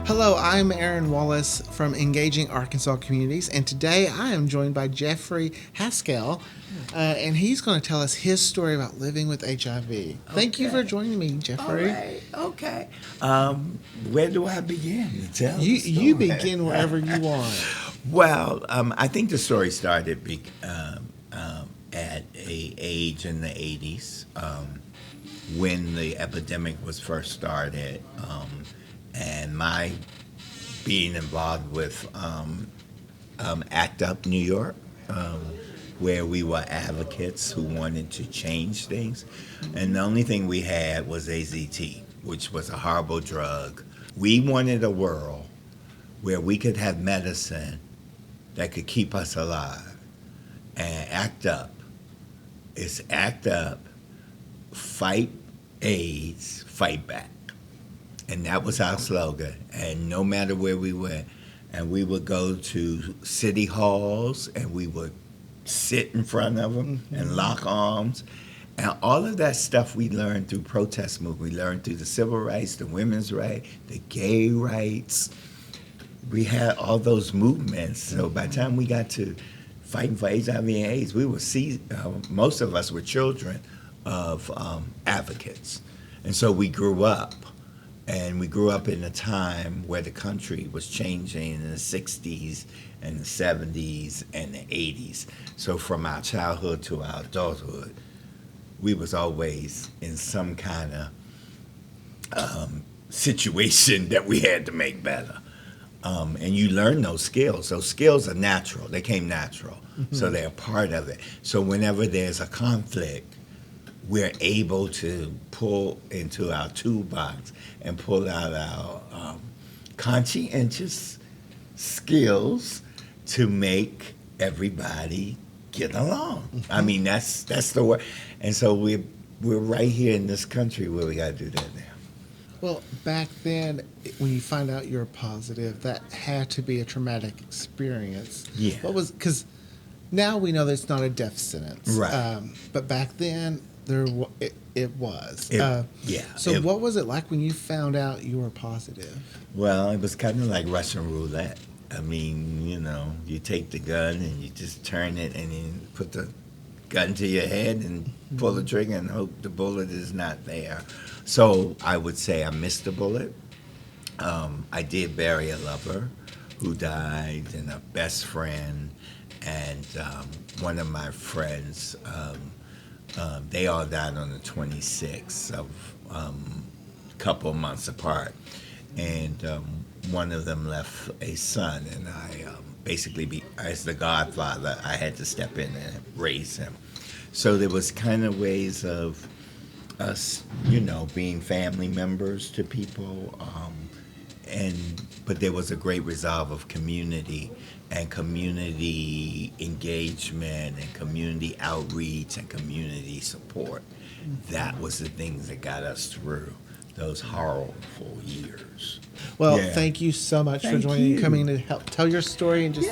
Hello, I'm Aaron Wallis from Engaging Arkansas Communities, and today I am joined by Jeffery Haskins, and he's going to tell us his story about living with HIV. Thank you for joining me, Jeffery. All right, okay. Where do I begin to tell You the story? you begin wherever you want. Well, I think the story started at a age in the 80s when the epidemic was first started, and my being involved with ACT UP New York, where we were advocates who wanted to change things. And the only thing we had was AZT, which was a horrible drug. We wanted a world where we could have medicine that could keep us alive. And ACT UP is ACT UP, fight AIDS, fight back. And that was our slogan. And no matter where we went, and we would go to city halls and we would sit in front of them and lock arms. And all of that stuff we learned through protest movement. We learned through the civil rights, the women's rights, the gay rights. We had all those movements. So by the time we got to fighting for HIV and AIDS, we were most of us were children of advocates. And so we grew up. And we grew up in a time where the country was changing in the 60s and the 70s and the 80s. So from our childhood to our adulthood, we was always in some kind of situation that we had to make better. And you learn those skills. Those skills are natural. They came natural. So they're part of it. So whenever there's a conflict, we're able to pull into our toolbox and pull out our conscientious skills to make everybody get along. I mean, that's the word. And so we're right here in this country where we got to do that now. Well, back then, when you find out you're positive, that had to be a traumatic experience. Yeah. Because now we know that it's not a death sentence. Right. But back then, it was. Yeah. So what was it like when you found out you were positive? Well, it was kind of like Russian roulette. I mean, you take the gun and you just turn it and then put the gun to your head and pull the trigger and hope the bullet is not there. So I would say I missed the bullet. I did bury a lover who died and a best friend and one of my friends. They all died on the 26th of a couple months apart. And one of them left a son, and I basically, as the godfather, I had to step in and raise him. So there was kind of ways of us, being family members to people, but there was a great resolve of community and community engagement and community outreach and community support. That was the things that got us through those horrible years. Well, thank you so much for joining, coming to help tell your story and just